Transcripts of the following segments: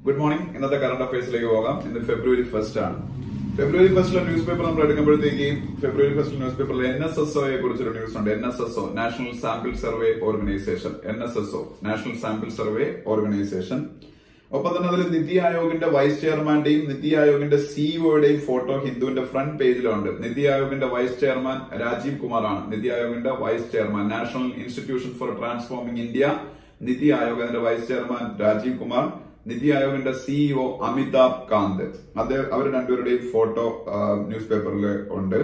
Good morning. ഇന്നത്തെ current അഫയേഴ്സിലേക്ക് പോകാം. ഇന്ന് ഫെബ്രുവരി 1 ആണ്. ഫെബ്രുവരി 1 ന്യൂസ് പേപ്പർ നമ്മൾ എടുക്കുമ്പോഴത്തേക്ക് ഫെബ്രുവരി 1 ന്യൂസ് പേപ്പറിൽ NSSOയെ കുറിച്ചൊരു ന്യൂസ് ഉണ്ട്. NSSO national sample survey organisation. NSSO national sample survey organisation. ഒപ്പം തന്നെ അതിൽ നിതി ആയോഗിന്റെ വൈസ് ചെയർമാന്റെയും നിതി ആയോഗിന്റെ സിഇഒയുടെയും ഫോട്ടോ ഹിന്ദുവിന്റെ ഫ്രണ്ട് പേജിലുണ്ട്. നിതി ആയോഗിന്റെ വൈസ് ചെയർമാൻ രാജീവ് കുമാറാണ്. നിതി ആയോഗിന്റെ vice chairman, national institution for transforming India NITI Aayog, അതിന്റെ വൈസ് ചെയർമാൻ രാജീവ് കുമാർ, നിതി ആയോഗിന്റെ സിഇഒ അമിതാഭ് കാന്ത്. അവർ രണ്ടുപേരുടെയും ഫോട്ടോ ന്യൂസ് പേപ്പറിൽ ഉണ്ട്.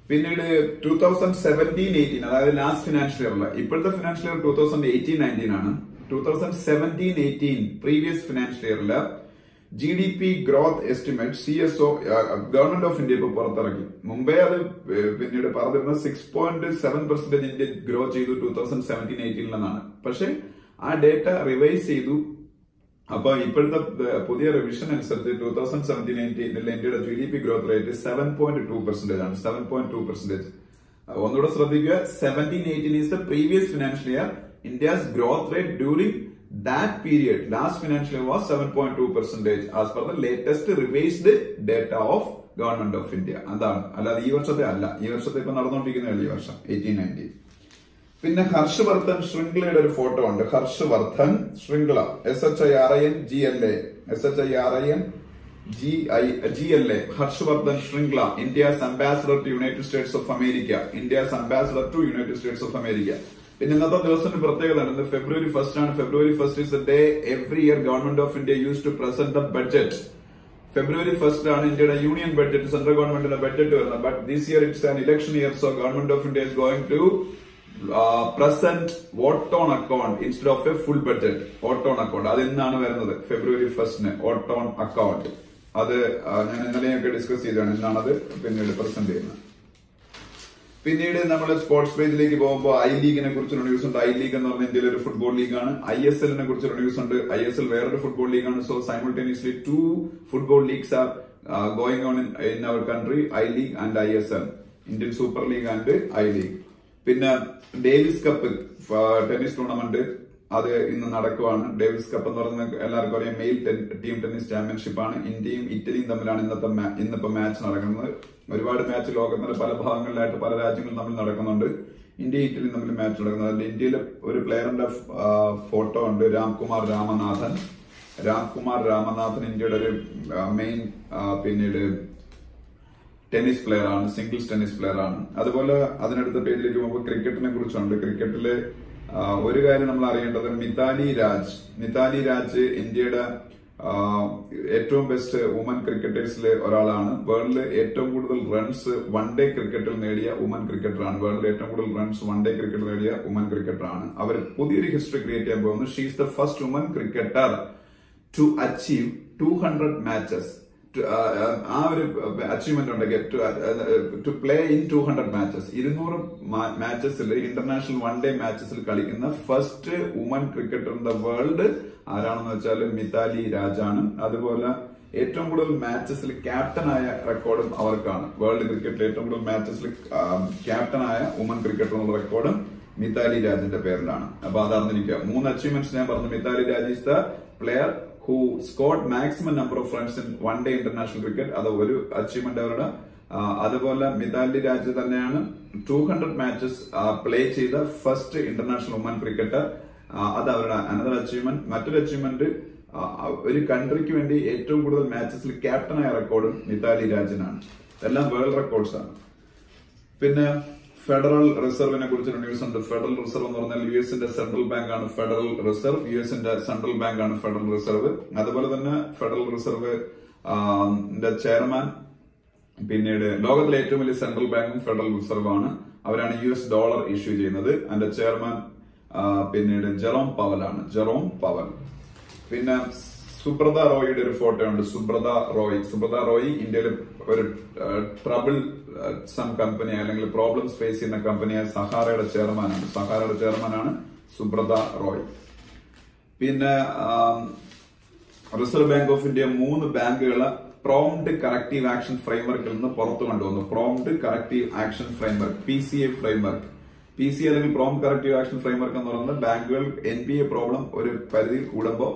പിന്നീട് 2017-18 അതായത് ലാസ്റ്റ് ഫിനാൻഷ്യൽ ഇയറിൽ, ഇപ്പോഴത്തെ ഫിനാൻഷ്യൽ ഇയർ 2018-19 ആണ്. 2017-18 പ്രീവിയസ് ഫിനാൻഷ്യൽ ഇയറിൽ GDP growth estimate CSO government of India ഇപ്പൊ പുറത്തിറക്കി. മുമ്പേ അത് പിന്നീട് പറഞ്ഞിരുന്ന 6.7% ഇന്ത്യ ഗ്രോ ചെയ്തു 2017-18 എന്നാണ്. പക്ഷെ ആ ഡേറ്റ റിവൈസ് ചെയ്തു. അപ്പൊ ഇപ്പോഴത്തെ പുതിയ റിവിഷൻ അനുസരിച്ച് 2017-18 ഇന്ത്യയുടെ GDP ഗ്രോത്ത് റേറ്റ് 7.2% ആണ്. 7.2%. ഒന്നുകൂടെ ശ്രദ്ധിക്കുക, 17-18 is the previous financial year. India's growth rate during that period, last financial year, was 7.2% as per the latest revised data of Government of India. അതാണ്, അല്ലാതെ ഈ വർഷത്തെ അല്ല. ഈ വർഷത്തെ ഇപ്പൊ നടന്നുകൊണ്ടിരിക്കുന്ന ഈ വർഷം 18-19. പിന്നെ ഹർഷവർദ്ധൻ ശൃംഖലയുടെ ഒരു ഫോട്ടോ ഉണ്ട്. ഹർഷവർദ്ധൻ ശൃംഖല, SHIRINGLA, SHIRINGLA, Harshvardhan Shringla, India's ambassador to United States of America. India's ambassador to United States of America. പിന്നെ ഇന്നത്തെ ദിവസത്തിന്റെ പ്രത്യേകത ഉണ്ട്. ഫെബ്രുവരി 1 ആണ്. ഫെബ്രുവരി 1 is the day every year Government of India used to present the budget. ഫെബ്രുവരി 1 ആണ് ഇന്ത്യയുടെ യൂണിയൻ ബഡ്ജറ്റ്, സെൻട്രൽ ഗവൺമെന്റിന്റെ budget വരുന്നത്. But this year it's an election year, so government of India is going to present vote on account instead of a full budget. Vote on account അത് ഇന്നാണ് വരുന്നത്, ഫെബ്രുവരി 1. vote on account അത് ഞാൻ ഇന്നലെയൊക്കെ discuss ചെയ്തതാണ്. ഇന്നാണ് അത് പിന്നീട് പ്രസന്റ് ചെയ്യുന്നത്. പിന്നീട് നമ്മൾ സ്പോർട്സ് പേജിലേക്ക് പോകുമ്പോൾ ഐ ലീഗിനെ കുറിച്ചൊരു ന്യൂസ് ഉണ്ട്. ഐ ലീഗ് എന്ന് പറഞ്ഞാൽ ഇന്ത്യയിലെ ഒരു ഫുട്ബോൾ ലീഗാണ്. ISLനെ കുറിച്ചൊരു ന്യൂസ് ഉണ്ട്. ISL വേറൊരു ഫുട്ബോൾ ലീഗാണ്. So simultaneously 2 football leagues are going on in our country, I league and ISL, Indian super league and I league. പിന്നെ ഡേവിസ് കപ്പ് ടെന്നീസ് ടൂർണമെന്റ് അത് ഇന്ന് നടക്കുവാണ്. ഡേവിസ് കപ്പ് എന്ന് പറയുന്നത് എല്ലാവർക്കും അറിയാം, മെയിൽ ടീം ടെന്നീസ് ചാമ്പ്യൻഷിപ്പ് ആണ്. ഇന്ത്യയും ഇറ്റലിയും തമ്മിലാണ് ഇന്നിപ്പോ മാച്ച് നടക്കുന്നത്. ഒരുപാട് മാച്ച് ലോകത്തിന്റെ പല ഭാഗങ്ങളിലായിട്ട് പല രാജ്യങ്ങളും തമ്മിൽ നടക്കുന്നുണ്ട്. ഇന്ത്യയും ഇറ്റലിയും തമ്മിൽ മാച്ച് നടക്കുന്നത്. അതിൽ ഇന്ത്യയിലെ ഒരു പ്ലെയറിന്റെ ഫോട്ടോ ഉണ്ട്, രാംകുമാർ രാമനാഥൻ. ഇന്ത്യയുടെ ഒരു മെയിൻ പിന്നീട് ടെന്നീസ് പ്ലെയർ ആണ്, സിംഗിൾസ് ടെന്നീസ് പ്ലെയർ ആണ്. അതുപോലെ അതിനടുത്ത പേജിലേക്ക് പോകുമ്പോൾ ക്രിക്കറ്റിനെ കുറിച്ചുണ്ട്. ക്രിക്കറ്റില് ഒരു കാര്യം നമ്മൾ അറിയേണ്ടത്, മിതാലി രാജ് ഇന്ത്യയുടെ ഏറ്റവും ബെസ്റ്റ് വുമൻ ക്രിക്കറ്റേഴ്സിലെ ഒരാളാണ്. വേൾഡിലെ ഏറ്റവും കൂടുതൽ റൺസ് വൺ ഡേ ക്രിക്കറ്റിൽ നേടിയ വുമൻ ക്രിക്കറ്ററാണ്. വേൾഡിലെ ഏറ്റവും കൂടുതൽ റൺസ് വൺ ഡേ ക്രിക്കറ്റിൽ നേടിയ വുമൻ ക്രിക്കറ്ററാണ്. അവർ പുതിയൊരു ഹിസ്റ്ററി ക്രിയേറ്റ് ചെയ്യാൻ പോകുന്നു. She is the first woman cricketer to achieve 200 matches. ആ ഒരു അച്ചീവ്മെന്റ് ഉണ്ടെങ്കിൽ ടു പ്ലേ ഇൻ 200 മാച്ചസ്, 200 മാച്ചസിൽ ഇന്റർനാഷണൽ വൺ ഡേ മാച്ചസിൽ കളിക്കുന്ന first woman cricketer in the world ആരാണെന്ന് വെച്ചാൽ മിതാലി രാജാണ്. അതുപോലെ ഏറ്റവും കൂടുതൽ മാച്ചസിൽ ക്യാപ്റ്റനായ റെക്കോർഡും അവർക്കാണ്. വേൾഡ് ക്രിക്കറ്റിൽ ഏറ്റവും കൂടുതൽ മാച്ചസിൽ ക്യാപ്റ്റനായ വുമൻ ക്രിക്കറ്റർ എന്നുള്ള റെക്കോർഡും മിതാലി രാജിന്റെ പേരിലാണ്. അപ്പൊ അത് അറിഞ്ഞിരിക്കുക. 3 അച്ചീവ്മെന്റ്സ് ഞാൻ പറഞ്ഞു. Mithali Raj is the player who scored maximum number of runs in one day international cricket. അത് ഒരു അച്ചീവ്മെന്റ് അവരുടെ. അതുപോലെ മിതാലി രാജ് തന്നെയാണ് 200 മാച്ചസ് പ്ലേ ചെയ്ത ഫസ്റ്റ് ഇന്റർനാഷണൽ വുമൻ ക്രിക്കറ്റർ. അത് അവരുടെ അനദർ അച്ചീവ്മെന്റ്. മറ്റൊരു അച്ചീവ്മെന്റ്, ഒരു കൺട്രിക്ക് വേണ്ടി ഏറ്റവും കൂടുതൽ മാച്ചസിൽ ക്യാപ്റ്റനായ റെക്കോർഡും മിതാലി രാജിനാണ്. ഇതെല്ലാം വേൾഡ് റെക്കോർഡ്സ് ആണ്. പിന്നെ ഫെഡറൽ റിസർവിനെ കുറിച്ചൊരു ന്യൂസ് ഉണ്ട്. ഫെഡറൽ റിസർവ് എന്ന് പറഞ്ഞാൽ യുഎസിന്റെ സെൻട്രൽ ബാങ്ക് ആണ് ഫെഡറൽ റിസർവ്. യുഎസിന്റെ സെൻട്രൽ ബാങ്ക് ആണ് ഫെഡറൽ റിസർവ്. അതുപോലെ തന്നെ ഫെഡറൽ റിസർവ് ചെയർമാൻ, പിന്നീട് ലോകത്തിലെ ഏറ്റവും വലിയ സെൻട്രൽ ബാങ്കും ഫെഡറൽ റിസർവ് ആണ്. അവരാണ് US ഡോളർ ഇഷ്യൂ ചെയ്യുന്നത്. അതിന്റെ ചെയർമാൻ പിന്നീട് ജെറോം പവൽ. പിന്നെ സുബ്രത റോയിയുടെ ഒരു ഫോട്ടോ ഉണ്ട്. സുബ്രത റോയ് ഇന്ത്യയിൽ ഒരു ട്രബിൾ സം കമ്പനി അല്ലെങ്കിൽ പ്രോബ്ലംസ് ഫേസ് ചെയ്യുന്ന കമ്പനിയായ സഹാറയുടെ ചെയർമാനാണ് സുബ്രത റോയ്. പിന്നെ റിസർവ് ബാങ്ക് ഓഫ് ഇന്ത്യ 3 ബാങ്കുകളെ പ്രോംപ്റ്റ് കറക്റ്റീവ് ആക്ഷൻ ഫ്രെയിംവർക്കിൽ നിന്ന് പുറത്തു കൊണ്ടുവന്നു. Prompt corrective action framework, PCA framework. PCA അല്ലെങ്കിൽ പ്രോംപ്റ്റ് കറക്റ്റീവ് ആക്ഷൻ ഫ്രെയിംവർക്ക് എന്ന് പറയുന്നത് ബാങ്കുകൾ NPA പ്രോബ്ലം ഒരു പരിധിയിൽ കൂടുമ്പോൾ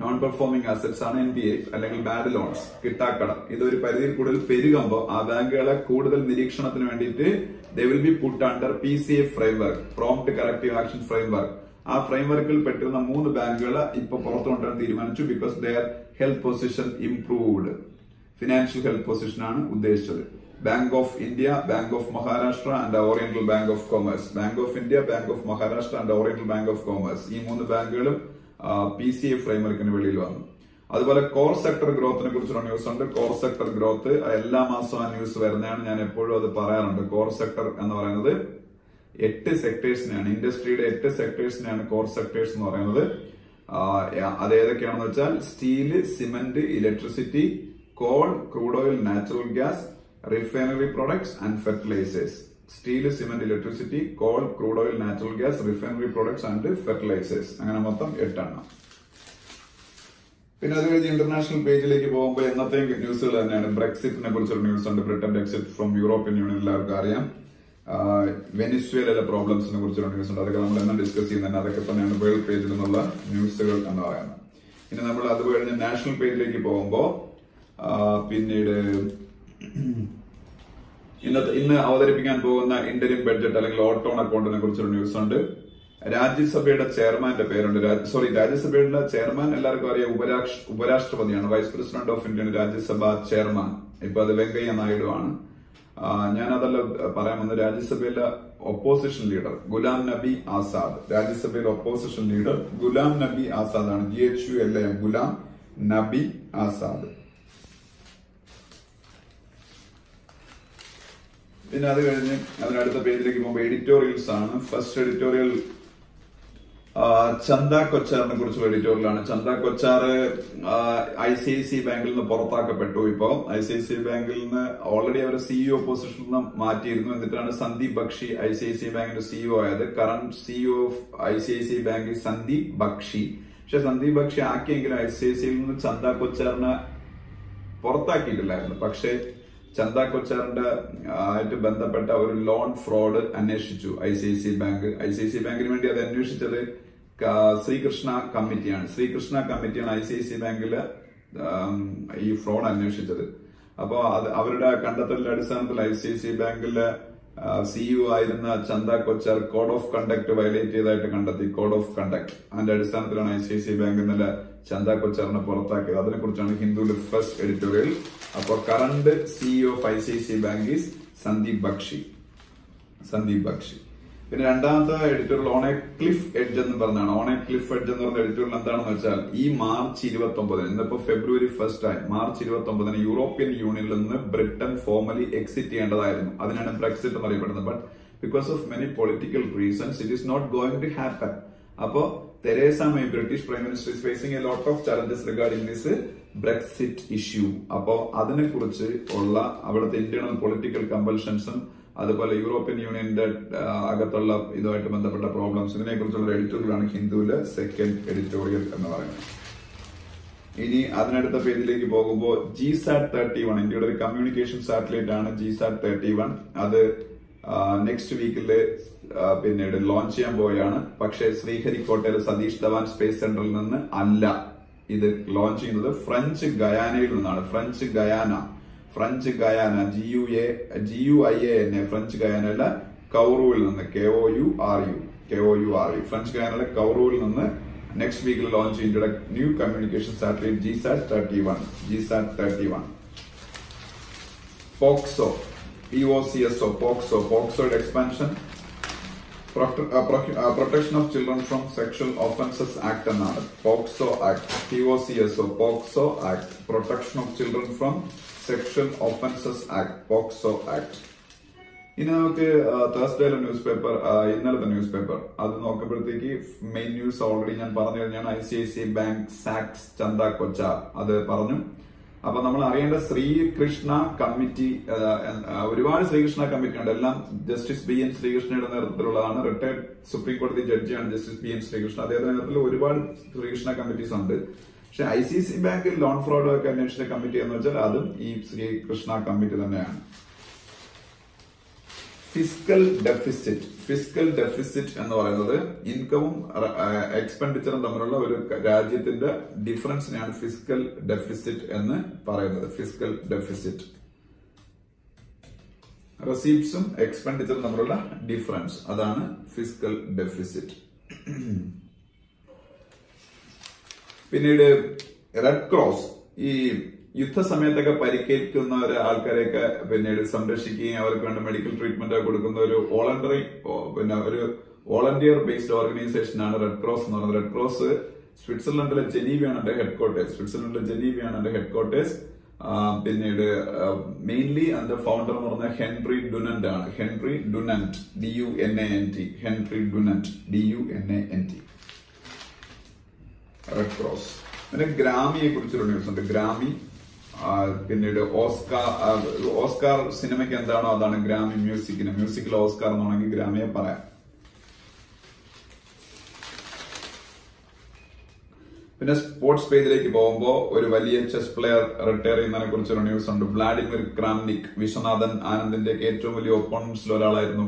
നോൺ പെർഫോമിംഗ് അസറ്റ്സ് ആണ് NPA അല്ലെങ്കിൽ ബാഡ് ലോൺസ്, കിട്ടാക്കടം. ഇതൊരു പരിധിയിൽ കൂടുതൽ പെരുകുമ്പോൾ ആ ബാങ്കുകളെ കൂടുതൽ നിരീക്ഷണത്തിന് വേണ്ടിയിട്ട് they will be put under PCA framework, prompt corrective action framework. ആ ഫ്രെയിംവർക്കിൽ പെട്ടിരുന്ന 3 ബാങ്കുകൾ ഇപ്പൊ പുറത്തു കൊണ്ടുവരാൻ തീരുമാനിച്ചു. Because there health position improved. Financial health position ആണ് ഉദ്ദേശിച്ചത്. Bank of India, bank of Maharashtra and oriental bank of commerce. Bank of India, bank of Maharashtra and oriental bank of commerce, ഈ 3 ബാങ്കുകളും PCA ഫ്രെയിംവർക്കിന് വെളിയിൽ വന്നു. അതുപോലെ കോർ സെക്ടർ ഗ്രോത്തിനെ കുറിച്ചുള്ള news ഉണ്ട്. Core sector growth എല്ലാ മാസവും ആ ന്യൂസ് വരുന്നതാണ്. ഞാൻ എപ്പോഴും അത് പറയാറുണ്ട്. കോർ സെക്ടർ എന്ന് പറയുന്നത് 8 സെക്ടേഴ്സിനെയാണ്, ഇൻഡസ്ട്രിയുടെ 8 സെക്ടേഴ്സിനെയാണ് കോർ സെക്ടേഴ്സ് എന്ന് പറയുന്നത്. അത് ഏതൊക്കെയാണെന്ന് വെച്ചാൽ steel, cement, electricity, coal, crude oil, natural gas, refinery products and fertilisers. Steel, cement, electricity, coal, crude oil, natural gas, refinery products and fertilisers. അങ്ങനെ മൊത്തം 8 എണ്ണം. പിന്നെ അത് കഴിഞ്ഞ് ഇന്റർനാഷണൽ പേജിലേക്ക് പോകുമ്പോൾ എന്നത്തെയും ന്യൂസുകൾ തന്നെയാണ്. ബ്രെക്സിറ്റിനെ കുറിച്ചൊരു ന്യൂസ് ഉണ്ട്. ബ്രിട്ടന്റെ എക്സിറ്റ് ഫ്രം യൂറോപ്യൻ യൂണിയൻ എല്ലാവർക്കും അറിയാം. വെനിസ്വേലയിലെ പ്രോബ്ലംസിനെ കുറിച്ചുള്ള ന്യൂസ് ഉണ്ട്. അതൊക്കെ നമ്മൾ എന്നും ഡിസ്കസ് ചെയ്യുന്നുണ്ട്. അതൊക്കെ തന്നെയാണ് വേൾഡ് പേജിൽ നിന്നുള്ള ന്യൂസുകൾ എന്ന് പറയുന്നത്. ഇനി നമ്മൾ അത് കഴിഞ്ഞ് നാഷണൽ പേജിലേക്ക് പോകുമ്പോൾ പിന്നീട് ഇന്ന് അവതരിപ്പിക്കാൻ പോകുന്ന ഇന്റരിം ബഡ്ജറ്റ് അല്ലെങ്കിൽ ഓട്ട് ഓൺ അക്കൗണ്ടിനെ കുറിച്ചൊരു ന്യൂസ് ഉണ്ട്. രാജ്യസഭയുടെ ചെയർമാന്റെ പേരുണ്ട്. രാജ്യസഭയുടെ ചെയർമാൻ എല്ലാവർക്കും അറിയാം, ഉപരാഷ്ട്രപതിയാണ്. വൈസ് പ്രസിഡന്റ് ഓഫ് ഇന്ത്യയാണ് രാജ്യസഭ ചെയർമാൻ. ഇപ്പൊ അത് വെങ്കയ്യ നായിഡു ആണ്. ഞാനതല്ല പറയാൻ വന്നത്. രാജ്യസഭയിലെ opposition leader Ghulam Nabi Azad. രാജ്യസഭയിലെ opposition leader Ghulam Nabi Azad ആണ്. GHULAM, ഗുലാം നബി ആസാദ്. പിന്നെ അത് കഴിഞ്ഞ് അതിനടുത്ത പേജിലേക്ക് പോകുമ്പോൾ എഡിറ്റോറിയൽസ് ആണ്. ഫസ്റ്റ് എഡിറ്റോറിയൽ ചന്ദ കൊച്ചാറിനെ കുറിച്ചുള്ള എഡിറ്റോറിയലാണ്. ചന്ദ കൊച്ചാർ ICICI ബാങ്കിൽ നിന്ന് പുറത്താക്കപ്പെട്ടു. ഇപ്പോ ICICI ബാങ്കിൽ നിന്ന് ഓൾറെഡി അവർ CEO പൊസിഷനിൽ നിന്ന് മാറ്റിയിരുന്നു. എന്നിട്ടാണ് സന്ദീപ് ബക്ഷി ICICI ബാങ്കിന്റെ CEO ആയത്. Current CEO of ICICI bank Sandeep Bakshi. പക്ഷെ സന്ദീപ് ബക്ഷി ആക്കിയെങ്കിലും ICICIയിൽ നിന്ന് ചന്ദ കൊച്ചാറിനെ പുറത്താക്കിയിട്ടില്ലായിരുന്നു. പക്ഷെ ചന്ദ കൊച്ചാറിന്റെ ആയിട്ട് ബന്ധപ്പെട്ട ഒരു ലോൺ ഫ്രോഡ് അന്വേഷിച്ചു ICICI ബാങ്ക്. ICICI ബാങ്കിന് വേണ്ടി അത് അന്വേഷിച്ചത് ശ്രീകൃഷ്ണ കമ്മിറ്റിയാണ്. ശ്രീകൃഷ്ണ കമ്മിറ്റിയാണ് ICICI ബാങ്കില് ഈ ഫ്രോഡ് അന്വേഷിച്ചത്. അപ്പോ അവരുടെ കണ്ടെത്തലിന്റെ അടിസ്ഥാനത്തിൽ ICICI ബാങ്കിലെ CEO ആയിരുന്ന Chanda Kochhar code of conduct violate ചെയ്തതായിട്ട് കണ്ടെത്തി. കോഡ് ഓഫ് കണ്ടക്ട്, അതിന്റെ അടിസ്ഥാനത്തിലാണ് ICICI ബാങ്ക് ഇന്നലെ ചന്ദ കൊച്ചാറിനെ പുറത്താക്കിയത്. അതിനെക്കുറിച്ചാണ് ഹിന്ദുവിലെ ഫസ്റ്റ് എഡിറ്റോറിയൽ. അപ്പോൾ current CEO of ICICI bank is Sandeep Bakshi. പിന്നെ രണ്ടാമത്തെ editorial on A cliff edge എന്ന് പറഞ്ഞാണ്. ഓൺ എ ക്ലിഫ് എഡ്ജ് എന്ന് പറഞ്ഞ എഡിറ്റോറിയൽ എന്താണെന്ന് വെച്ചാൽ ഈ മാർച്ച് 29, ഇന്നിപ്പോ ഫെബ്രുവരി 1 മാർച്ച് 29 യൂറോപ്യൻ യൂണിയനിൽ നിന്ന് ബ്രിട്ടൻ ഫോർമലി എക്സിറ്റ് ചെയ്യേണ്ടതായിരുന്നു. അതിനാണ് ബ്രെക്സിറ്റ് എന്ന് അറിയപ്പെടുന്നത്. But because of many political reasons it is not going to happen. അപ്പോ Theresa May, British prime minister, is facing a lot of challenges regarding this Brexit issue. അപ്പോ അതിനെക്കുറിച്ച് ഉള്ള അവിടുത്തെ internal political കമ്പൽഷൻസും അതുപോലെ European യൂണിയന്റെ അകത്തുള്ള ഇതുമായിട്ട് ബന്ധപ്പെട്ട പ്രോബ്ലംസ്, ഇതിനെക്കുറിച്ചുള്ള എഡിറ്റോറിയലാണ് ഹിന്ദുവിലെ സെക്കൻഡ് എഡിറ്റോറിയൽ എന്ന് പറയുന്നത്. ഇനി അതിനടുത്ത പേജിലേക്ക് പോകുമ്പോൾ GSAT-31, ഇന്ത്യയുടെ ഒരു കമ്മ്യൂണിക്കേഷൻ സാറ്റലൈറ്റ് ആണ് GSAT-31. അത് നെക്സ്റ്റ് വീക്കില് പിന്നീട് ലോഞ്ച് ചെയ്യാൻ പോവുകയാണ്. പക്ഷേ ശ്രീഹരിക്കോട്ടയിലെ സതീഷ് ധവാൻ സ്പേസ് സെന്ററിൽ നിന്ന് അല്ല ഇത് ലോഞ്ച് ചെയ്യുന്നത്, ഫ്രഞ്ച് ഗയാനയിൽ നിന്നാണ്. ഫ്രഞ്ച് ഗയാന GUIANA, ഫ്രഞ്ച് ഗയാനയിലെ കൗറൂവിൽ നിന്ന്, KOURU, ഫ്രഞ്ച് ഗയാനയിലെ കൗറൂവിൽ നിന്ന് നെക്സ്റ്റ് വീക്കിൽ ലോഞ്ച് ചെയ്യും ഇന്ത്യയുടെ ന്യൂ കമ്മ്യൂണിക്കേഷൻ സാറ്റലൈറ്റ് GSAT-31. പോക്സോയുടെ expansion, protection of children from sexual offences act എന്നാണ്. POCSO act, POCSO act, protection of children from sexual offences act, POCSO act. ഇനി നമുക്ക് തേഴ്സ്ഡേയിലെ ന്യൂസ് പേപ്പർ, ഇന്നലത്തെ ന്യൂസ് പേപ്പർ അത് നോക്കുമ്പോഴത്തേക്ക് മെയിൻ ന്യൂസ് ഓൾറെഡി ഞാൻ പറഞ്ഞു കഴിഞ്ഞാൽ ICICI bank sacks Chanda Kochhar, അത് പറഞ്ഞു. അപ്പൊ നമ്മൾ അറിയേണ്ട ശ്രീകൃഷ്ണ കമ്മിറ്റി, ഒരുപാട് ശ്രീകൃഷ്ണ കമ്മിറ്റി ഉണ്ട്. എല്ലാം ജസ്റ്റിസ് BN ശ്രീകൃഷ്ണയുടെ നേതൃത്വത്തിലുള്ളതാണ്. റിട്ടയർഡ് സുപ്രീം കോടതി ജഡ്ജിയാണ് ജസ്റ്റിസ് BN ശ്രീകൃഷ്ണ. അദ്ദേഹത്തിന്റെ നേതൃത്വത്തിൽ ഒരുപാട് ശ്രീകൃഷ്ണ കമ്മിറ്റീസ് ഉണ്ട്. പക്ഷെ ICICI ബാങ്കിൽ ലോൺ ഫ്രോഡ് ഒക്കെ അന്വേഷിച്ച കമ്മിറ്റി എന്ന് വെച്ചാൽ അതും ഈ ശ്രീകൃഷ്ണ കമ്മിറ്റി തന്നെയാണ്. ഫിസ്ക്കൽ ഡെഫിസിറ്റ് എന്ന് പറയുന്നത് ഇൻകമും എക്സ്പെൻഡിച്ചറും തമ്മിലുള്ള ഒരു രാജ്യത്തിന്റെ ഡിഫറൻസിനെയാണ് ഫിസ്ക്കൽ ഡെഫിസിറ്റ് എന്ന് പറയുന്നത്. ഫിസ്ക്കൽ ഡെഫിസിറ്റ് റെസീപ്റ്റ്സും എക്സ്പെൻഡിച്ചറും തമ്മിലുള്ള ഡിഫറൻസ്, അതാണ് ഫിസ്ക്കൽ ഡെഫിസിറ്റ്. പിന്നീട് റെഡ് ക്രോസ് ഈ യുദ്ധസമയത്തൊക്കെ പരിക്കേൽക്കുന്ന ആൾക്കാരെയൊക്കെ പിന്നീട് സംരക്ഷിക്കുകയും അവർക്ക് വേണ്ട മെഡിക്കൽ ട്രീറ്റ്മെന്റ് കൊടുക്കുന്ന ഒരു വോളണ്ടിയർ ബേസ്ഡ് ഓർഗനൈസേഷൻ ആണ് റെഡ് ക്രോസ് എന്ന് പറയുന്നത്. റെഡ് ക്രോസ് സ്വിറ്റ്സർലൻഡിലെ ജനീവയാണ് എന്റെ ഹെഡ് ക്വാർട്ടേഴ്സ്. പിന്നീട് മെയിൻലി അതിന്റെ ഫൗണ്ടർ എന്ന് പറഞ്ഞാൽ ഹെൻറി ഡുനന്റ് ആണ്. Henry Dunant DUNANT red cross. പിന്നെ ഗ്രാമിയെ കുറിച്ചൊരു ന്യൂസ് ഉണ്ട്. ഗ്രാമി പിന്നീട് ഓസ്കാർ സിനിമയ്ക്ക് എന്താണോ അതാണ് ഗ്രാമി മ്യൂസിക്കിൽ ഓസ്കാർ എന്നാണെങ്കിൽ ഗ്രാമിയെ പറയാം. പിന്നെ സ്പോർട്സ് പേജിലേക്ക് പോകുമ്പോൾ ഒരു വലിയ ചെസ് പ്ലെയർ റിട്ടയർ ചെയ്യുന്നതിനെ കുറിച്ചൊരു ന്യൂസ് ഉണ്ട്. വ്ളാഡിമിർ ക്രാംനിക്, വിശ്വനാഥൻ ആനന്ദിന്റെ ഏറ്റവും വലിയ ഒപ്പോണന്റ്സിൽ ഒരാളായിരുന്നു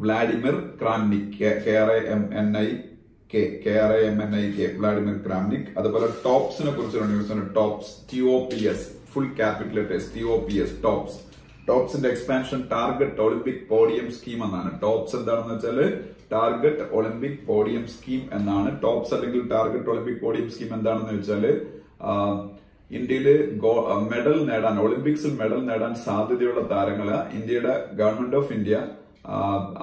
Vladimir Kramnik, KRAMNIK Vladimir Kramnik. അതുപോലെ ടോപ്സിനെ കുറിച്ചൊരു ന്യൂസ് ഉണ്ട്. TOPS TOPS full capital letters TOPS ടോപ്സിന്റെ expansion target Olympic podium scheme എന്നാണ്. ടോപ്സ് എന്താണെന്ന് വെച്ചാൽ ടാർഗറ്റ് ഒളിമ്പിക് പോഡിയം സ്കീം എന്നാണ്. ടോപ്സ് അല്ലെങ്കിൽ ടാർഗറ്റ് ഒളിമ്പിക് പോഡിയം സ്കീം എന്താണെന്ന് വെച്ചാൽ ഇന്ത്യയില് മെഡൽ നേടാൻ ഒളിമ്പിക്സിൽ മെഡൽ നേടാൻ സാധ്യതയുള്ള താരങ്ങള് ഇന്ത്യയുടെ ഗവൺമെന്റ് ഓഫ് ഇന്ത്യ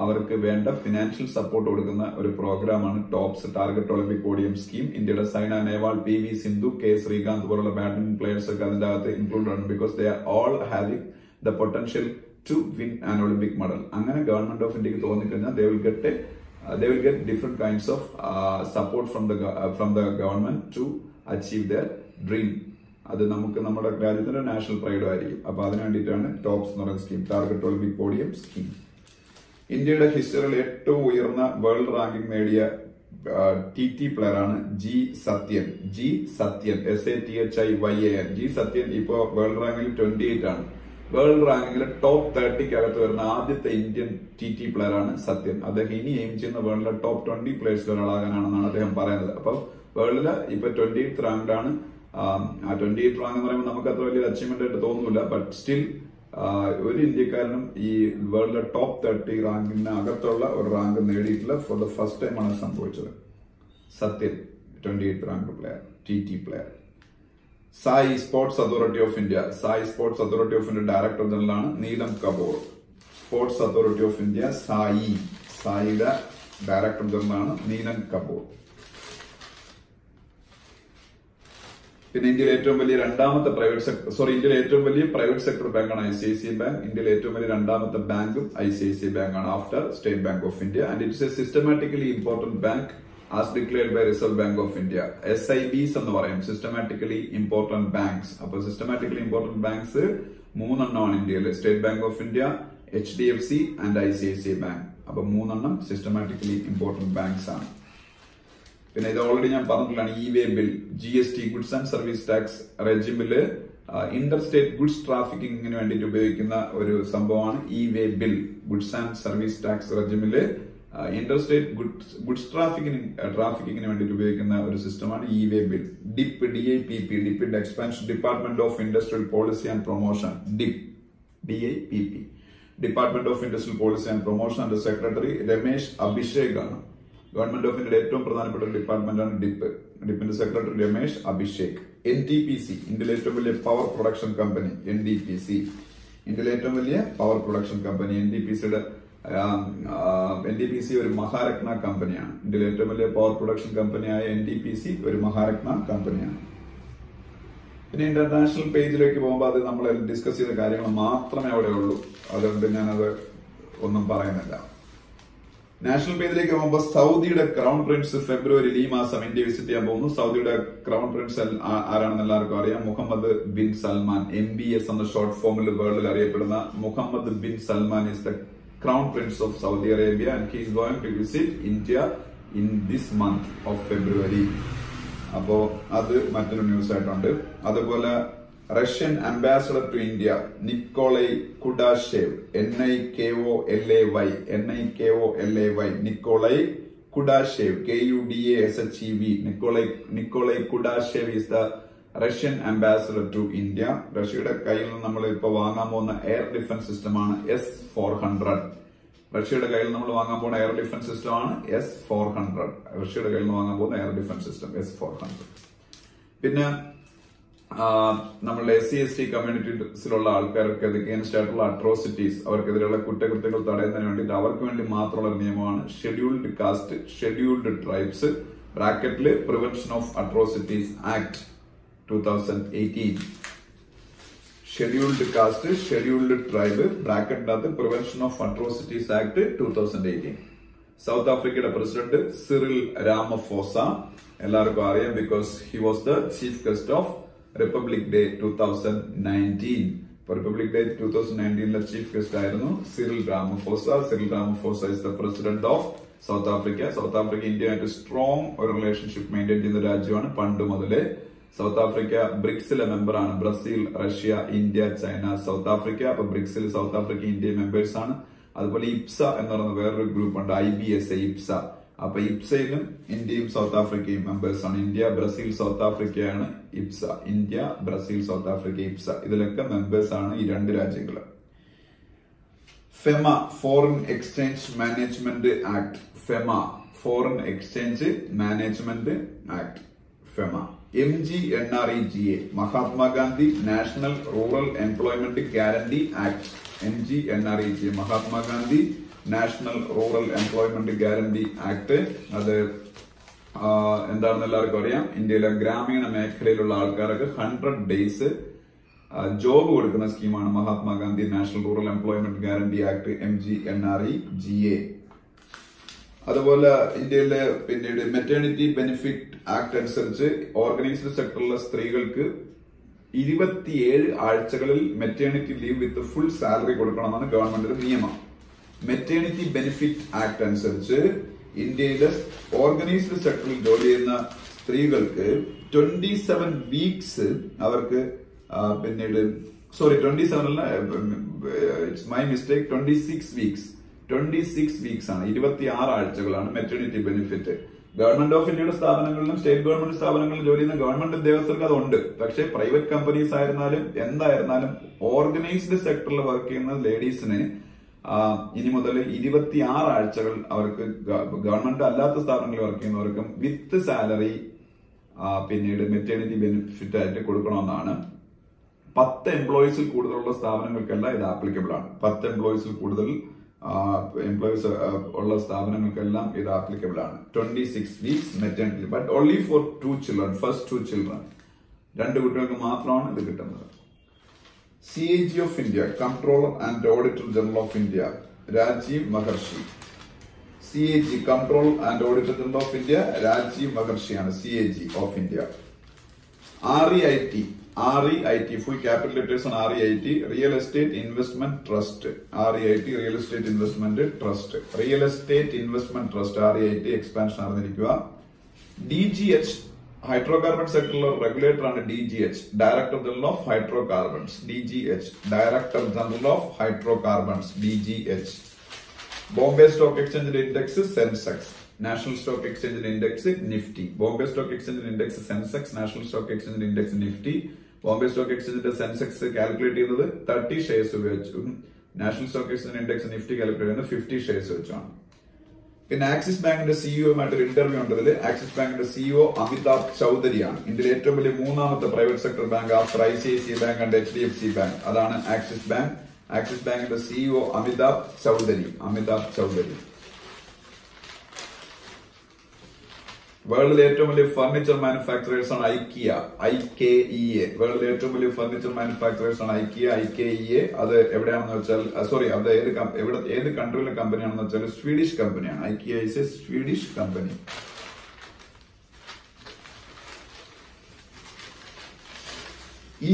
അവർക്ക് വേണ്ട ഫിനാൻഷ്യൽ സപ്പോർട്ട് കൊടുക്കുന്ന ഒരു പ്രോഗ്രാമാണ് tops target Olympic podium scheme. ഇന്ത്യയുടെ സൈന നെഹ്വാൾ, PV സിന്ധു, K ശ്രീകാന്ത് പോലുള്ള ബാഡ്മിന്റൺ പ്ലേയേഴ്സ് ഒക്കെ അതിന്റെ അകത്ത് ഇൻക്ലൂഡ് ആണ്. Because they are all having the potential to win an Olympic medal. അങ്ങനെ ഗവൺമെന്റ് ഓഫ് ഇന്ത്യക്ക് തോന്നിക്കഴിഞ്ഞാൽ they will get different kinds of support from the government to achieve their dream. അത് നമുക്ക് നമ്മുടെ രാജ്യത്തിന്റെ നാഷണൽ പ്രൈഡും ആയിരിക്കും. അപ്പൊ അതിനു വേണ്ടിയിട്ടാണ് ടോപ്സ് എന്ന് പറയുന്ന scheme, target Olympic podium scheme. ഇന്ത്യയുടെ ഹിസ്റ്ററിയിൽ ഏറ്റവും ഉയർന്ന വേൾഡ് റാങ്കിംഗ് നേടിയ TT പ്ലെയർ ആണ് G Satyan. SATHIYAN. G Satyan ഇപ്പോ വേൾഡ് റാങ്കിങ്ങിൽ 28 ആണ്. വേൾഡ് റാങ്കിങ്ങിൽ ടോപ്പ് 30 അകത്ത് വരുന്ന ആദ്യത്തെ ഇന്ത്യൻ TT പ്ലെയർ ആണ് സത്യൻ. അദ്ദേഹം ഇനി എയിം ചെയ്യുന്ന വേൾഡിലെ ടോപ്പ് 20 പ്ലേയേഴ്സിൽ ഒരാളാകാനാണെന്നാണ് അദ്ദേഹം പറയുന്നത്. അപ്പൊ വേൾഡില് ഇപ്പൊ 28th റാങ്ക്ഡ് ആണ്. ആ 28th റാങ്ക് എന്ന് പറയുമ്പോൾ നമുക്ക് അത്ര വലിയ അച്ചീവ്മെന്റ് ആയിട്ട് തോന്നുന്നില്ല. ബട്ട് സ്റ്റിൽ ഒരു ഇന്ത്യക്കാരനും ഈ വേൾഡിലെ ടോപ്പ് 30 റാങ്കിന് അകത്തുള്ള ഒരു റാങ്ക് നേടിയിട്ടില്ല. ഫോർ ദ ഫസ്റ്റ് ടൈം ആണ് സംഭവിച്ചത്. Sathiyan 28th rank player, TT player. SAI sports authority of India director general ആണ് Neelam Kapoor. Sports authority of India സായിയുടെ ഡയറക്ടർ ജനറൽ ആണ് നീലം കപൂർ. പിന്നെ ഇന്ത്യയിലെ ഏറ്റവും വലിയ പ്രൈവറ്റ് സെക്ടർ ബാങ്കാണ് ICICI ബാങ്ക്. ഇന്ത്യയിലെ ഏറ്റവും വലിയ രണ്ടാമത്തെ ബാങ്കും ICICI ബാങ്ക് ആണ് after State Bank of India. And it's a systematically important bank as declared by Reserve Bank of India. SIBs എന്ന് പറയും, സിസ്റ്റമാറ്റിക്കലി ഇമ്പോർട്ടന്റ് ബാങ്ക്സ്. അപ്പൊ സിസ്റ്റമാറ്റിക്കലി ഇമ്പോർട്ടന്റ് ബാങ്ക്സ് 3 എണ്ണമാണ് ഇന്ത്യയിൽ. State Bank of India, HDFC and ICICI bank. അപ്പൊ 3 എണ്ണം systematically important banks ആണ്. പിന്നെ ഇത് ഓൾറെഡി ഞാൻ പറഞ്ഞിട്ടുള്ളതാണ്. E-way bill, GST goods and service tax റെജിമില് ഇന്റർ സ്റ്റേറ്റ് ഗുഡ്സ് ട്രാഫിക്കിങ്ങിന് വേണ്ടിയിട്ട് ഉപയോഗിക്കുന്ന ഒരു സംഭവമാണ് E-way bill. Goods and service tax റെജിമില് ഇന്റർ സ്റ്റേറ്റ് ഗുഡ്സ് ട്രാഫിക്കിങ്ങിന് വേണ്ടിയിട്ട് ഉപയോഗിക്കുന്ന ഒരു സിസ്റ്റമാണ് E-way ബിൽ. DIPP ഡിപ്പിന്റെ expansion, department of industrial policy and promotion. DIPP department of industrial policy and promotion. അതിന്റെ സെക്രട്ടറി രമേശ് അഭിഷേക് ആണ്. ഗവൺമെന്റ് ഓഫ് ഇന്ത്യയുടെ ഏറ്റവും പ്രധാനപ്പെട്ട ഒരു ഡിപ്പാർട്ട്മെന്റ് ആണ് ഡിപ്പിന്റെ സെക്രട്ടറി രമേശ് അഭിഷേക്. NTPC ഇന്ത്യയിലെ ഏറ്റവും വലിയ പവർ പ്രൊഡക്ഷൻ കമ്പനി. ഇന്ത്യയിലെ ഏറ്റവും വലിയ പവർ പ്രൊഡക്ഷൻ കമ്പനി. NTPC ഒരു മഹാരത്ന കമ്പനിയാണ്. ഇന്ത്യയിലെ ഏറ്റവും വലിയ പവർ പ്രൊഡക്ഷൻ കമ്പനിയായ NTPC ഒരു മഹാരത്ന കമ്പനിയാണ്. പിന്നെ ഇന്റർനാഷണൽ പേജിലേക്ക് പോകുമ്പോൾ അത് നമ്മൾ ഡിസ്കസ് ചെയ്ത കാര്യങ്ങൾ മാത്രമേ അവിടെ ഉള്ളൂ. അതുകൊണ്ട് ഞാനത് ഒന്നും പറയുന്നില്ല. നാഷണൽ പേജിലേക്ക് പോകുമ്പോൾ സൗദിയുടെ ക്രൗൺ പ്രിൻസ് ഫെബ്രുവരിയിൽ ഈ മാസം ഇന്ത്യ വിസിറ്റ് ചെയ്യാൻ പോകുന്നു. സൗദിയുടെ ക്രൗൺ പ്രിൻസ് ആരാണെന്ന് എല്ലാവർക്കും അറിയാം. മുഹമ്മദ് ബിൻ സൽമാൻ. MBS എന്ന ഷോർട്ട് ഫോമിൽ വേൾഡിൽ അറിയപ്പെടുന്ന Muhammad bin Salman is the Crown Prince of Saudi Arabia and he is going to visit India in this month of February. അപ്പോ അത് മറ്റൊരു ന്യൂസ് ആയിട്ടുണ്ട്. അതുപോലെ Russian ambassador to India Nikolay Kudashev, NIKOLAY, Nikolay Kudashev, KUDASHEV. Nikolay Kudashev is the Russian ambassador to India. റഷ്യയുടെ കയ്യിൽ നിന്ന് നമ്മൾ ഇപ്പോൾ വാങ്ങാൻ പോകുന്ന എയർ ഡിഫൻസ് സിസ്റ്റമാണ് S-400. റഷ്യയുടെ കയ്യിൽ നമ്മൾ വാങ്ങാൻ പോകുന്ന എയർ ഡിഫൻസ് സിസ്റ്റമാണ് S-400. റഷ്യയുടെ കയ്യിൽ നിന്ന് വാങ്ങാൻ പോകുന്ന എയർ ഡിഫൻസ് സിസ്റ്റം S-400. പിന്നെ നമ്മളുടെ SC/ST കമ്മ്യൂണിറ്റീസിലുള്ള ആൾക്കാർക്ക് അഗെയിൻസ്റ്റ് ആയിട്ടുള്ള അട്രോസിറ്റീസ്, അവർക്കെതിരെയുള്ള കുറ്റകൃത്യങ്ങൾ തടയുന്നതിന് വേണ്ടിയിട്ട് അവർക്ക് വേണ്ടി മാത്രമുള്ള നിയമമാണ് ഷെഡ്യൂൾഡ് കാസ്റ്റ്, ഷെഡ്യൂൾഡ് ട്രൈബ്സ് ബ്രാക്കറ്റില് prevention of atrocities act 2018. Scheduled caste, scheduled tribe ബ്രാക്കറ്റിനകത്ത് prevention of atrocities act 2018. South ആഫ്രിക്കയുടെ പ്രസിഡന്റ് സിറിൽ രാമഫോസ, എല്ലാവർക്കും അറിയാം, because he was the chief guest of Republic Day 2019. Republic Day 2019 chief guest ആയിരുന്നു Cyril Ramaphosa. Cyril Ramaphosa is the president of South Africa. South Africa ഇന്ത്യയുമായിട്ട് strong ഒരു relationship maintain ചെയ്യുന്ന രാജ്യമാണ് പണ്ട് മുതലേ. South Africa ബ്രിക്സിലെ മെമ്പറാണ്. Brazil, Russia, India, China, south Africa. അപ്പൊ ബ്രിക്സിൽ south Africa, India members ആണ്. അതുപോലെ ഇപ്സ എന്ന് പറയുന്ന വേറൊരു ഗ്രൂപ്പ് ഉണ്ട്, IBSA, ഇപ്സ. അപ്പൊ ഇപ്സയിലും ഇന്ത്യയും സൗത്ത് ആഫ്രിക്കയും മെമ്പേഴ്സ് ആണ്. ഇന്ത്യ, ബ്രസീൽ, സൗത്ത് ആഫ്രിക്കയാണ് IBSA. India, Brazil, South Africa, IBSA, ഇതിലൊക്കെ മെമ്പേഴ്സ് ആണ് ഈ രണ്ട് രാജ്യങ്ങൾ. FEMA, foreign exchange management act. FEMA, foreign exchange management act, FEMA. MGNREGA, Mahatma Gandhi national rural employment guarantee act. MGNREGA, Mahatma Gandhi national rural employment guarantee act. അത് എന്താണെന്ന് എല്ലാവർക്കും അറിയാം. ഇന്ത്യയിലെ ഗ്രാമീണ മേഖലയിലുള്ള ആൾക്കാർക്ക് 100 days ജോബ് കൊടുക്കുന്ന സ്കീമാണ് Mahatma Gandhi national rural employment guarantee act, MGNREGA. അതുപോലെ ഇന്ത്യയിലെ പിന്നീട് മെറ്റേണിറ്റി ബെനിഫിറ്റ് ആക്ട് അനുസരിച്ച് ഓർഗനൈസ്ഡ് സെക്ടറിലെ സ്ത്രീകൾക്ക് 27 ആഴ്ചകളിൽ maternity leave with full salary കൊടുക്കണമെന്നാണ് ഗവൺമെന്റിന്റെ നിയമം. മെറ്റേണിറ്റി ബെനിഫിറ്റ് ആക്ട് അനുസരിച്ച് ഇന്ത്യയിലെ ഓർഗനൈസ്ഡ് സെക്ടറിൽ ജോലി ചെയ്യുന്ന സ്ത്രീകൾക്ക് 27 വീക്സ് അവർക്ക് പിന്നീട് 27 അല്ല, it's my mistake, 26 weeks. 26 weeks ആണ്, 26 ആഴ്ചകളാണ് മെറ്റേണിറ്റി ബെനിഫിറ്റ്. ഗവൺമെന്റ് ഓഫ് ഇന്ത്യയുടെ സ്ഥാപനങ്ങളിലും സ്റ്റേറ്റ് ഗവൺമെന്റ് സ്ഥാപനങ്ങളിലും ജോലി ചെയ്യുന്ന ഗവൺമെന്റ് ഉദ്യോഗസ്ഥർക്ക് അതുണ്ട്. പക്ഷേ പ്രൈവറ്റ് കമ്പനീസ് ആയിരുന്നാലും എന്തായിരുന്നാലും ഓർഗനൈസ്ഡ് സെക്ടറിൽ വർക്ക് ചെയ്യുന്ന ലേഡീസിന് ഇനി മുതൽ 26 ആഴ്ചകൾ അവർക്ക് ഗവൺമെന്റ് അല്ലാത്ത സ്ഥാപനങ്ങളിൽ വർക്ക് ചെയ്യുന്നവർക്കും വിത്ത് സാലറി പിന്നീട് മെറ്റേണിറ്റി ബെനിഫിറ്റ് ആയിട്ട് കൊടുക്കണമെന്നാണ്. 10 എംപ്ലോയീസിൽ കൂടുതലുള്ള സ്ഥാപനങ്ങൾക്കെല്ലാം ഇത് ആപ്ലിക്കബിൾ ആണ്. 10 എംപ്ലോയീസിൽ കൂടുതൽ എംപ്ലോയീസ് ഉള്ള സ്ഥാപനങ്ങൾക്കെല്ലാം ഇത് ആപ്ലിക്കബിൾ ആണ്. 26 weeks maternity, but only for 2 children, first 2 children, 2 കുട്ടികൾക്ക് മാത്രമാണ് ഇത് കിട്ടുന്നത്. CAG of India, comptroller and auditor general of India, Rajeev Maharshi. CAG, comptroller and auditor general of India, Rajeev മഹർഷിയാണ് CAG of India. REIT, full capital letters on REIT, Real Estate Investment Trust. REIT, Real Estate Investment Trust. Real Estate Investment Trust, REIT expansion നടന്നിരിക്കുക. DGH, hydrocarbon sector regulator ആണ് DGH, Director General of Hydrocarbons. DGH, Director General of Hydrocarbons, DGH. Bombay Stock Exchange Index, Sensex. National Stock Exchange Index, Nifty. Bombay Stock Exchange Index, Sensex. National Stock Exchange Index, Nifty. Bombay stock എക്സ്ചേഞ്ചിന്റെ Sensex calculate ചെയ്യുന്നത് 30 shares ഉപയോഗിച്ചു. National stock exchange index Nifty calculate ചെയ്യുന്നത് 50 shares വെച്ചാണ്. പിന്നെ axis ബാങ്കിന്റെ സിഇഒയുമായിട്ടൊരു interview ഉണ്ടതിൽ axis ബാങ്കിന്റെ CEO Amitabh ചൌധരിയാണ്. ഇന്ത്യയിലെ ഏറ്റവും വലിയ 3ാമത്തെ private sector bank after ICICI bank and HDFC bank, അതാണ് ആക്സിസ് ബാങ്ക്. ആക്സിസ് ബാങ്കിന്റെ സിഇഒ അമിതാഭ് ചൌധരി. വേൾഡിലെ ഏറ്റവും വലിയ ഫർണിച്ചർ മാനുഫാക്ചറേഴ്സ് ആണ് IKEA. വേൾഡിലെ ഏറ്റവും വലിയ ഫർണിച്ചർ മാനുഫാക്ചറേഴ്സ് ആണ് IKEA. അത് എവിടെയാണെന്ന് വെച്ചാൽ അത് ഏത് കൺട്രിയിലെ കമ്പനിയാണെന്ന് വെച്ചാൽ സ്വീഡിഷ് കമ്പനിയാണ്. IKEA is A Swedish company.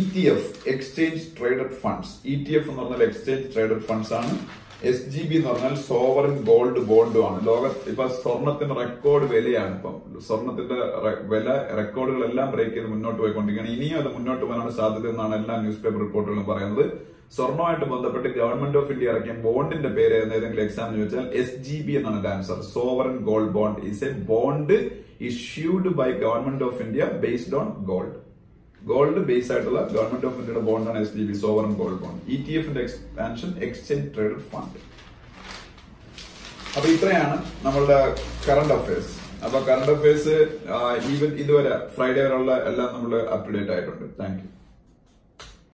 ETF, exchange traded funds. ETF എന്ന് പറഞ്ഞാൽ എക്സ്ചേഞ്ച് ട്രേഡഡ് ഫണ്ട്സ് ആണ്. SGB എന്ന് പറഞ്ഞാൽ സോവറിൻ ഗോൾഡ് ബോണ്ടുമാണ്. ഇപ്പൊ സ്വർണത്തിന്റെ റെക്കോർഡ് വിലയാണ്. ഇപ്പം സ്വർണത്തിന്റെ വില റെക്കോർഡുകളെല്ലാം ബ്രേക്ക് ചെയ്ത് മുന്നോട്ട് പോയിക്കൊണ്ടിരിക്കുകയാണ്. ഇനിയും അത് മുന്നോട്ട് പോകാനാണ് സാധ്യത എന്നാണ് എല്ലാ ന്യൂസ് പേപ്പർ റിപ്പോർട്ടുകളും പറയുന്നത്. സ്വർണമായിട്ട് ബന്ധപ്പെട്ട് ഗവൺമെന്റ് ഓഫ് ഇന്ത്യ ഇറക്കിയ ബോണ്ടിന്റെ പേര് ഏതെങ്കിലും എക്സാം ചോദിച്ചാൽ SGB എന്നാണ് answer. Sovereign gold bond is a bond issued by government of India based on gold base ആയിട്ടുള്ള ഗവൺമെന്റ് ഓഫ് ഇന്ത്യയുടെ ബോണ്ടാണ് SGB, sovereign gold bond. ETF expansion, exchange traded fund. അപ്പൊ ഇത്രയാണ് നമ്മളുടെ കറണ്ട് അഫയേഴ്സ്. അപ്പൊ current affairs even ഇതുവരെ Friday വരെയുള്ള എല്ലാം നമ്മൾ അപ് ടു ഡേറ്റ് ആയിട്ടുണ്ട്. Thank U.